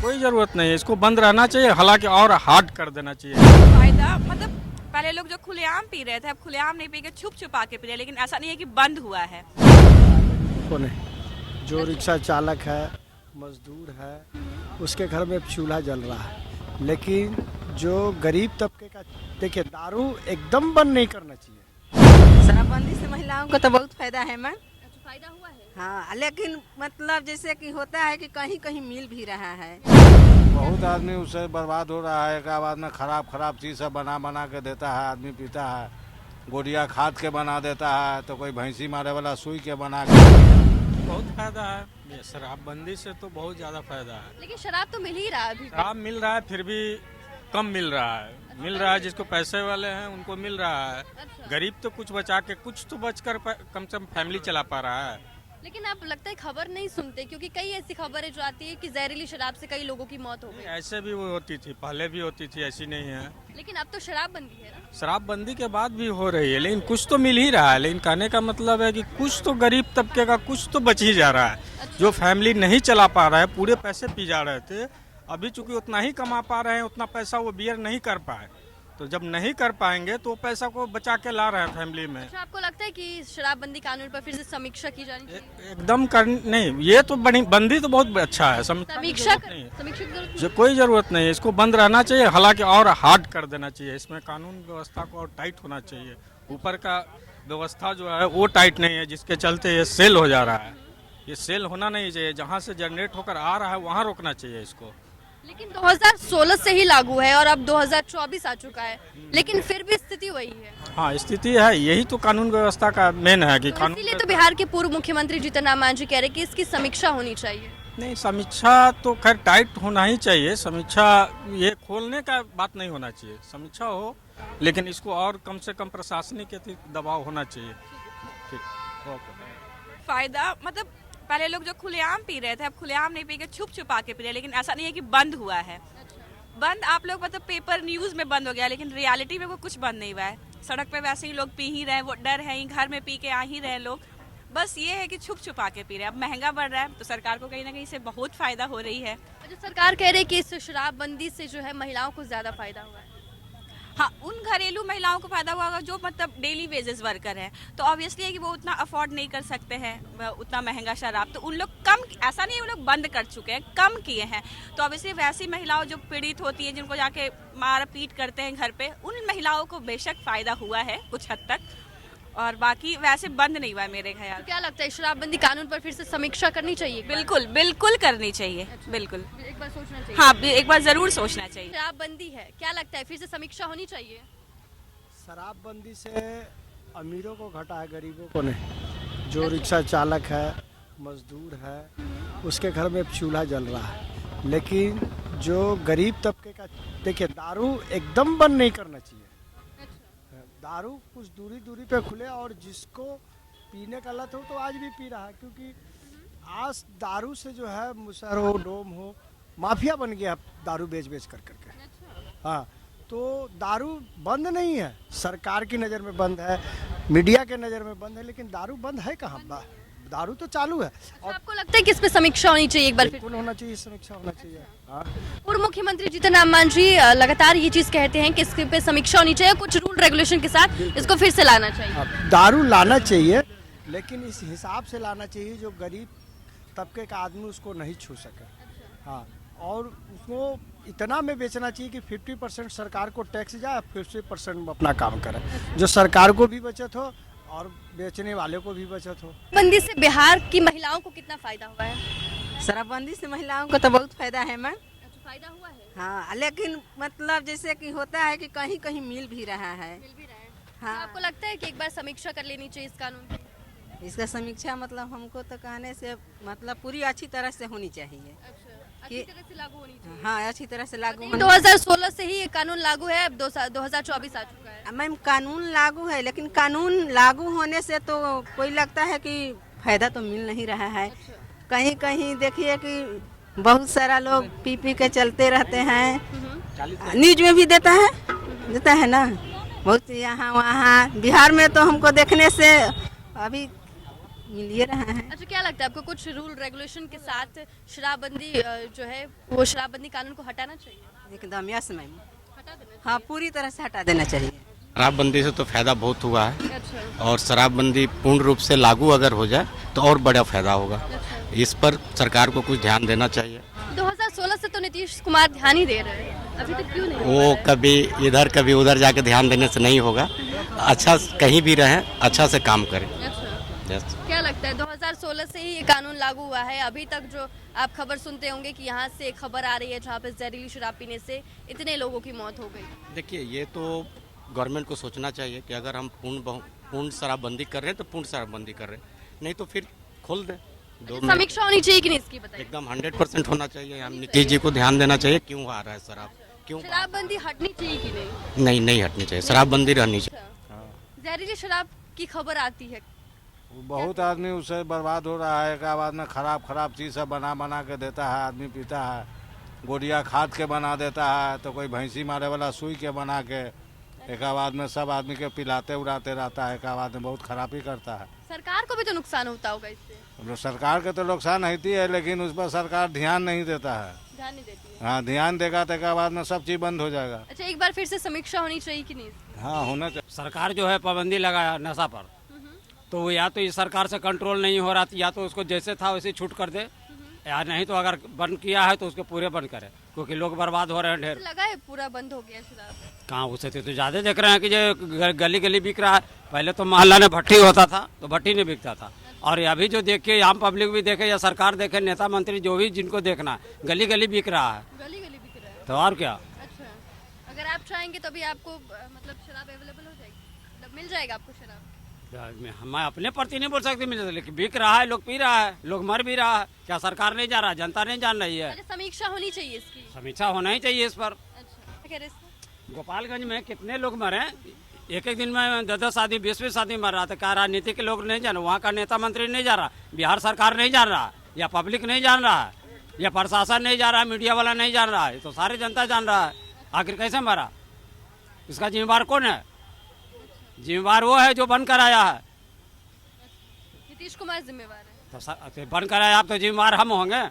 कोई ज़रूरत नहीं है, इसको बंद रहना चाहिए, हालांकि और हार्ड कर देना चाहिए। फायदा मतलब पहले लोग जो खुलेआम पी रहे थे अब खुलेआम नहीं पी के छुप छुपा के पी रहे हैं, लेकिन ऐसा नहीं है कि बंद हुआ है। कौन है? जो रिक्शा चालक है, मजदूर है, उसके घर में चूल्हा जल रहा है। लेकिन जो गरीब तबके का, देखिए दारू एकदम बंद नहीं करना चाहिए। शराबबंदी से महिलाओं को तो बहुत फायदा है मैम। अच्छा, फायदा हुआ है। हाँ, लेकिन मतलब जैसे कि होता है कि कहीं कहीं मिल भी रहा है। बहुत आदमी उससे बर्बाद हो रहा है। एक बाद में खराब चीज़ सब बना बना के देता है, आदमी पीता है। गोलियाँ खाद के बना देता है, तो कोई भैंसी मारे वाला सुई के बना के। बहुत फायदा है, ये शराबबंदी से तो बहुत ज़्यादा फायदा है। लेकिन शराब तो मिल ही रहा है अभी भी। शराब मिल रहा है, फिर भी कम मिल रहा है। मिल रहा है जिसको पैसे वाले हैं उनको मिल रहा है। गरीब तो कुछ बचा के, कुछ तो बचकर कम से कम फैमिली चला पा रहा है। लेकिन आप लगता है खबर नहीं सुनते, क्योंकि कई ऐसी खबरें जो आती है कि जहरीली शराब से कई लोगों की मौत हो गई। ऐसे भी वो होती थी, पहले भी होती थी, ऐसी नहीं है। लेकिन अब तो शराबबंदी है ना। शराबबंदी के बाद भी हो रही है, लेकिन कुछ तो मिल ही रहा है। लेकिन कहने का मतलब है कि कुछ तो गरीब तबके का कुछ तो बच ही जा रहा है। जो फैमिली नहीं चला पा रहा है, पूरे पैसे पी जा रहे थे, अभी चूंकि उतना ही कमा पा रहे हैं, उतना पैसा वो बियर नहीं कर पाए। तो जब नहीं कर पाएंगे तो पैसा को बचा के ला रहे हैं फैमिली में। अच्छा, आपको लगता है कि शराबबंदी कानून पर फिर से समीक्षा की जानी चाहिए? एकदम कर नहीं, ये तो बड़ी बंदी तो बहुत अच्छा है। समीक्षा की जरूरत की नहीं है। जरूरत जो कोई ज़रूरत नहीं है, इसको बंद रहना चाहिए, हालांकि और हार्ड कर देना चाहिए। इसमें कानून व्यवस्था को और टाइट होना चाहिए। ऊपर का व्यवस्था जो है वो टाइट नहीं है, जिसके चलते ये सेल हो जा रहा है। ये सेल होना नहीं चाहिए, जहाँ से जनरेट होकर आ रहा है वहाँ रोकना चाहिए इसको। लेकिन 2016 से ही लागू है और अब 2024 आ चुका है, लेकिन फिर भी स्थिति वही है। हाँ, स्थिति है, यही तो कानून व्यवस्था का मेन है कि तो कानून। इसीलिए तो बिहार के पूर्व मुख्यमंत्री जीतन राम मांझी कह रहे हैं कि इसकी समीक्षा होनी चाहिए। नहीं, समीक्षा तो खैर टाइट होना ही चाहिए। समीक्षा ये खोलने का बात नहीं होना चाहिए। समीक्षा हो, लेकिन इसको और कम से कम प्रशासनिक दबाव होना चाहिए। ठीक, ओके। फायदा मतलब पहले लोग जो खुलेआम पी रहे थे अब खुलेआम नहीं पी के छुप छुपा के पी रहे हैं, लेकिन ऐसा नहीं है कि बंद हुआ है। बंद आप लोग मतलब पेपर न्यूज में बंद हो गया, लेकिन रियलिटी में वो कुछ बंद नहीं हुआ है। सड़क पे वैसे ही लोग पी ही रहे हैं, वो डर है ही, घर में पी के आ ही रहे हैं लोग। बस ये है कि छुप छुपा के पी रहे हैं। अब महंगा बढ़ रहा है तो सरकार को कहीं ना कहीं से बहुत फायदा हो रही है। जो सरकार कह रही है कि इस शराबबंदी से जो है महिलाओं को ज्यादा फायदा हुआ है। हाँ, उन घरेलू महिलाओं को फायदा हुआ होगा जो मतलब डेली वेजेस वर्कर है, तो ऑब्वियसली है कि वो उतना अफोर्ड नहीं कर सकते हैं उतना महंगा शराब। तो उन लोग कम, ऐसा नहीं है वो लोग बंद कर चुके हैं, कम किए हैं। तो ऑब्वियसली वैसी महिलाओं जो पीड़ित होती है, जिनको जाके मार पीट करते हैं घर पे, उन महिलाओं को बेशक फायदा हुआ है कुछ हद तक, और बाकी वैसे बंद नहीं हुआ है मेरे ख्याल। तो क्या लगता है शराबबंदी कानून पर फिर से समीक्षा करनी चाहिए? बिल्कुल बिल्कुल करनी चाहिए। अच्छा, बिल्कुल एक बार सोचना चाहिए। हाँ, एक बार जरूर सोचना चाहिए। शराबबंदी है, क्या लगता है फिर से समीक्षा होनी चाहिए? शराबबंदी से अमीरों को घटा है, गरीबों को नहीं। जो रिक्शा चालक है, मजदूर है, उसके घर में चूल्हा जल रहा है। लेकिन जो गरीब तबके का, देखिए दारू एकदम बंद नहीं करना चाहिए। दारू कुछ दूरी पे खुले, और जिसको पीने का लत हो तो आज भी पी रहा है, क्योंकि आज दारू से जो है मुसहर हो, डोम हो, माफिया बन गया दारू बेच कर करके। हाँ, तो दारू बंद नहीं है, सरकार की नज़र में बंद है, मीडिया के नज़र में बंद है, लेकिन दारू बंद है कहाँ? दारू तो चालू है। और आपको लगता है कि इस पे समीक्षा होनी चाहिए? एक बार फिर होना चाहिए, समीक्षा होना चाहिए। हाँ, पूर्व मुख्यमंत्री जीतन राम मांझी लगातार ये चीज कहते हैं कि इसके पे समीक्षा होनी चाहिए, कुछ रूल रेगुलेशन के साथ इसको फिर से लाना चाहिए। दारू लाना चाहिए, लेकिन इस हिसाब से लाना चाहिए जो गरीब तबके का आदमी उसको नहीं छू सके। हाँ, और उसको इतना में बेचना चाहिए कि 50% सरकार को टैक्स जाए, 50% अपना काम करे, जो सरकार को भी बचत हो और बेचने वाले को भी बचत हो। बंदी से बिहार की महिलाओं को कितना फायदा हुआ है? शराबबंदी से महिलाओं को तो बहुत फायदा है मैम। अच्छा, फायदा हुआ है। हाँ, लेकिन मतलब जैसे कि होता है कि कहीं कहीं मिल भी रहा है। मिल भी रहा है। हाँ, तो आपको लगता है कि एक बार समीक्षा कर लेनी चाहिए इस कानून की? इसका समीक्षा मतलब हमको तो कहने से मतलब पूरी अच्छी तरह से होनी चाहिए। अच्छा, अच्छी तरह से लागू होनी चाहिए। हाँ, अच्छी तरह से लागू होनी। 2016 से ही ये कानून लागू है, अब 2024 आ चुका है। मैम, कानून लागू है, लेकिन कानून लागू होने से तो कोई लगता है कि फायदा तो मिल नहीं रहा है। कहीं कहीं देखिए कि बहुत सारा लोग पी पी के चलते रहते हैं, न्यूज में भी देता है ना, बहुत यहाँ वहाँ। बिहार में तो हमको देखने से अभी मिल ही रहा है। अच्छा, क्या लगता है आपको कुछ रूल रेगुलेशन के साथ शराबबंदी जो है वो शराबबंदी कानून को हटाना चाहिए? एकदम यस मैम, हटा देना हाँ पूरी तरह से हटा देना चाहिए। शराबबंदी से तो फायदा बहुत हुआ है चाहिए। अच्छा, और शराबबंदी पूर्ण रूप से लागू अगर हो जाए तो और बड़ा फायदा होगा। इस पर सरकार को कुछ ध्यान देना चाहिए। 2016 से तो नीतीश कुमार ध्यान ही दे रहे हैं, अभी तक क्यों नहीं? वो कभी इधर कभी उधर जाके ध्यान देने से नहीं होगा। अच्छा कहीं भी रहें, अच्छा से काम करें। अच्छा, Yes. क्या लगता है 2016 से ही ये कानून लागू हुआ है, अभी तक जो आप खबर सुनते होंगे कि यहाँ से एक खबर आ रही है जहाँ पे जहरीली शराब पीने से इतने लोगों की मौत हो गई। देखिए, ये तो गवर्नमेंट को सोचना चाहिए कि अगर हम पूर्ण शराबबंदी कर रहे हैं तो पूर्ण शराबबंदी कर रहे हैं, नहीं तो फिर खोल दें। समीक्षा होनी चाहिए कि नहीं इसकी, बताइए। एकदम 100% होना चाहिए। हम नीतीश जी को ध्यान देना चाहिए क्यों आ रहा है शराब, क्यों शराबबंदी हटनी चाहिए कि नहीं? नहीं हटनी चाहिए, शराबबंदी रहनी चाहिए। जहरीली शराब की खबर आती है, बहुत आदमी उससे बर्बाद हो रहा है। एक बाद में खराब चीज़ सब बना के देता है, आदमी पीता है। गोलियाँ खाद के बना देता है, तो कोई भैंसी मारे वाला सुई के बना के एक बाद में सब आदमी के पिलाते उड़ाते रहता है। एक बाद में बहुत खराबी करता है। सरकार को भी तो नुकसान होता होगा इससे, सरकार के तो नुकसान होती है, लेकिन उस पर सरकार ध्यान नहीं देता है। ध्यान नहीं देती है। हाँ, ध्यान देगा तो एक बाद में सब चीज़ बंद हो जाएगा। अच्छा, एक बार फिर से समीक्षा होनी चाहिए कि नहीं? हाँ, होना चाहिए। सरकार जो है पाबंदी लगाया नशा पर, तो वो या तो इस सरकार से कंट्रोल नहीं हो रहा, या तो उसको जैसे था वैसे छूट कर दे, या नहीं तो अगर बंद किया है तो उसको पूरे बंद करे, क्योंकि लोग बर्बाद हो रहे हैं ढेर। लगा है पूरा बंद हो गया शराब? कहाँ, उसे तो ज़्यादा देख रहे हैं कि जो गली गली बिक रहा है। पहले तो मोहल्ला में भट्टी होता था तो भट्टी नहीं बिकता था, और अभी जो देखे आम पब्लिक भी देखे या सरकार देखे, नेता मंत्री जो भी जिनको देखना है, गली गली बिक रहा है। गली गली बिक रहा है, तो और क्या। अच्छा, अगर आप चाहेंगे तो भी आपको मतलब शराब अवेलेबल हो जाएगी, मतलब मिल जाएगा आपको शराब? मैं अपने प्रति नहीं बोल सकती मिल सकती, लेकिन बिक रहा है, लोग पी रहा है, लोग मर भी रहा है। क्या सरकार नहीं जान रहा, जनता नहीं जान रही है? अच्छा, समीक्षा होनी चाहिए इसकी। समीक्षा होना ही चाहिए इस पर। अच्छा, क्या कह रहे हैं? गोपालगंज में कितने लोग मरे, एक दिन में 10 आदमी 20 आदमी मर रहा था। क्या राजनीति के लोग नहीं जान, वहाँ का नेता मंत्री नहीं जा रहा, बिहार सरकार नहीं जान रहा, या पब्लिक नहीं जान रहा है, या प्रशासन नहीं जा रहा है, मीडिया वाला नहीं जान रहा है, तो सारी जनता जान रहा है। आखिर कैसे मरा, इसका जिम्मेवार कौन है? जिम्मेवार वो है जो बंद कराया है। नीतीश कुमार जिम्मेवार है। तो बंद कराया, आप तो जिम्मेवार हम होंगे।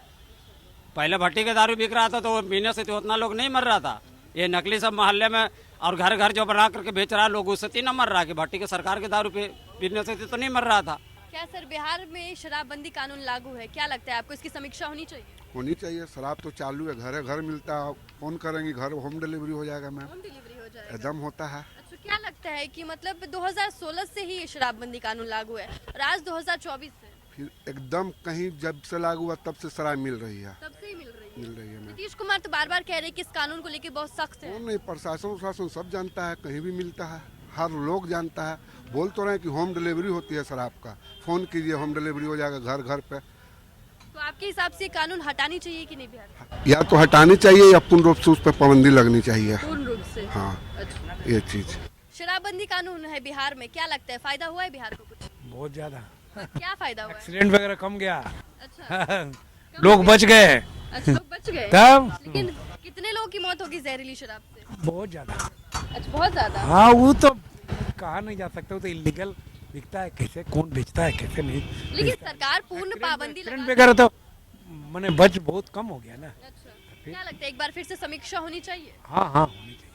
पहले भट्टी के दारू बिक रहा था तो पीने से तो उतना लोग नहीं मर रहा था। ये नकली सब मोहल्ले में और घर घर जो बना करके बेच रहा है, लोग उससे तो न मर रहा है कि भट्टी के सरकार के दारू पीने से तो नहीं मर रहा था। क्या सर, बिहार में शराबबंदी कानून लागू है, क्या लगता है आपको इसकी समीक्षा होनी चाहिए? होनी चाहिए। शराब तो चालू है, घर घर मिलता है। फोन करेंगे घर होम डिलीवरी हो जाएगा मैम, होम डिलीवरी हो जाएगा? एकदम होता है। अच्छा, क्या लगता है कि मतलब 2016 से ही ये शराबबंदी कानून लागू है और आज 2024 से फिर एकदम कहीं जब से लागू हुआ तब से शराब मिल रही है, तब से ही मिल रही है। मैम। नीतीश कुमार तो बार बार कह रहे हैं कि इस कानून को लेके बहुत सख्त है। कौन नहीं, प्रशासन सब जानता है, कहीं भी मिलता है, हर लोग जानता है। बोल तो रहे हैं कि होम डिलीवरी होती है शराब का, फोन कीजिए होम डिलीवरी हो जाएगा घर घर पे। तो आपके हिसाब से कानून हटानी चाहिए कि नहीं बिहार? या तो हटानी चाहिए या पूर्ण रूप से उस पर पाबंदी लगनी चाहिए। पूर्ण रूप से? हाँ, अच्छा, ये चीज। शराबबंदी कानून है बिहार में, क्या लगता है फायदा हुआ है बिहार को कुछ? बहुत ज्यादा क्या फायदा हुआ है? एक्सीडेंट वगैरह कम गया, अच्छा, लोग बच गए। अच्छा, लोग बच गए। तब लेकिन कितने लोगों की मौत होगी जहरीली शराब से? बहुत ज्यादा। अच्छा, बहुत ज्यादा। हाँ, वो तो कहा नहीं जा सकता, वो तो इलीगल बिकता है, कैसे कौन बेचता है कैसे नहीं। लेकिन सरकार पूर्ण पाबंदी एक्सीडेंट लगा। वगैरह तो मैंने बच बहुत कम हो गया ना। अच्छा, क्या लगता है एक बार फिर से समीक्षा होनी चाहिए? हाँ होनी चाहिए।